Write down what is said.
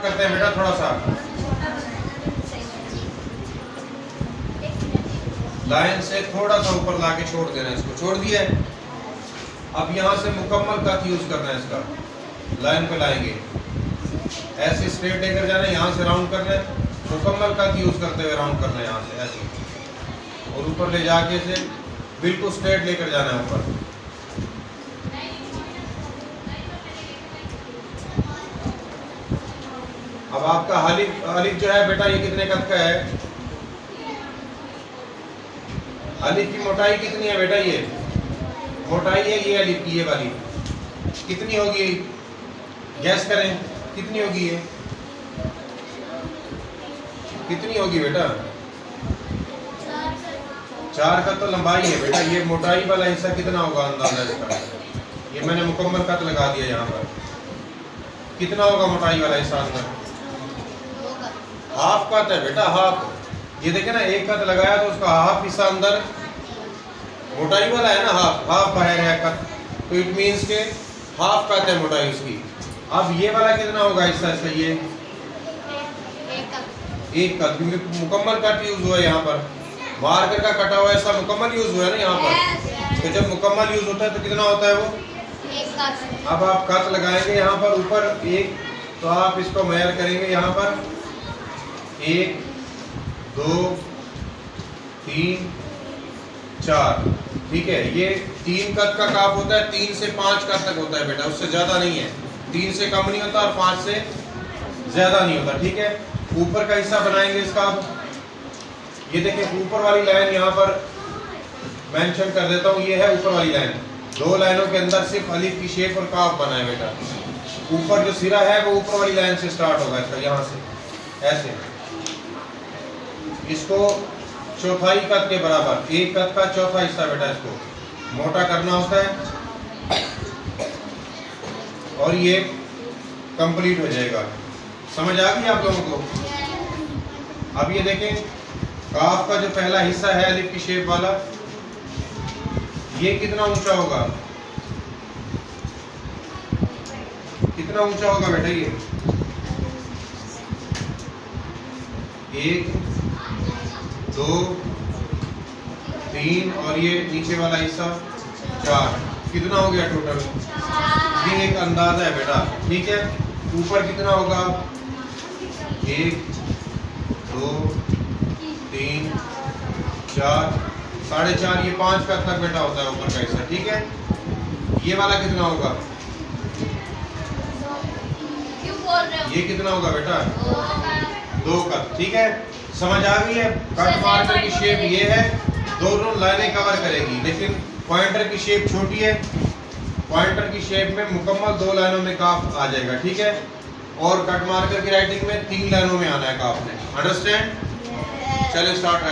करते हैं बेटा थोड़ा सा। लाइन से थोड़ा सा ऊपर लाके छोड़ देना है, इसको छोड़ दिया है। अब यहाँ से मुकम्मल कट यूज करना है इसका, लाइन पे लाएंगे, ऐसे स्ट्रेट लेकर जाना है, यहाँ से राउंड करना है, मुकम्मल कट यूज करते हुए राउंड करना है यहाँ से ऐसे, और ऊपर ले जाके से बिल्कुल स्ट्रेट लेकर जाना है ऊपर। अब आपका अलिफ जो है बेटा ये कितने कद का है? अलिफ की मोटाई कितनी है बेटा? ये मोटाई है ये अलिफ की, ये वाली कितनी होगी? गैस करें कितनी होगी ये? कितनी होगी बेटा? 4 का तो लंबाई है बेटा, ये मोटाई वाला हिस्सा कितना होगा अंदाजा इसका? ये मैंने मुकम्मल कट लगा दिया यहाँ पर, कितना होगा मोटाई वाला हिस्सा अंदर? हाफ कट है बेटा, हाफ। ये देखे ना, एक कट लगाया तो उसका हाफ हिस्सा अंदर मोटाई वाला है ना, हाफ बाहर है कट, तो इट मीन्स के हाफ कट है मोटाई उसकी। अब ये वाला कितना होगा हिस्सा इसका? ये एक कट, क्योंकि मुकम्मल कट यूज हुआ है यहाँ पर, मार्कर का कटा हुआ ऐसा मुकम्मल यूज हुआ है ना यहाँ पर। तो जब मुकम्मल यूज होता है तो कितना होता है वो? एक कट। अब आप कट लगाएंगे यहाँ पर ऊपर एक, तो आप इसको मेजर करेंगे यहाँ पर 1 2 3 4, ठीक है। ये 3 कट का काप होता है, 3 से 5 कट तक होता है बेटा, उससे ज्यादा नहीं है। 3 से कम नहीं होता और 5 से ज्यादा नहीं होता, ठीक है। ऊपर का हिस्सा बनाएंगे इसका। ये देखिए ऊपर वाली लाइन यहाँ पर मेंशन कर देता हूँ, ये है ऊपर वाली लाइन। 2 लाइनों के अंदर सिर्फ अलिफ की शेप और काफ बना है बेटा। ऊपर जो सिरा है वो ऊपर वाली लाइन से स्टार्ट होगा इसका, यहाँ से ऐसे। इसको चौथाई कद के बराबर, एक कद का चौथा हिस्सा बेटा इसको मोटा करना होता है, और ये कंप्लीट हो जाएगा। समझ आ गई आप लोगों को? अब ये देखें, काफ का जो पहला हिस्सा है अलिफ की शेप वाला, ये कितना ऊंचा होगा? कितना ऊंचा होगा बेटा ये? 1 2 3, और ये नीचे वाला हिस्सा 4। कितना हो गया टोटल? ये एक अंदाजा है बेटा, ठीक है। ऊपर कितना होगा? 1 2 3 4, 4.5, ये 5 का तक बेटा होता है ऊपर का हिस्सा, ठीक है। ये वाला कितना होगा? ये कितना होगा बेटा? 2 का, ठीक है। समझ आ गई है? कट मार्कर की शेप ये है, दोनों लाइनें कवर करेगी, लेकिन पॉइंटर की शेप छोटी है। पॉइंटर की शेप में मुकम्मल 2 लाइनों में काफ आ जाएगा, ठीक है। और कट मार्कर की राइटिंग में 3 लाइनों में आना है काफ ने। अंडरस्टैंड? चलिए स्टार्ट।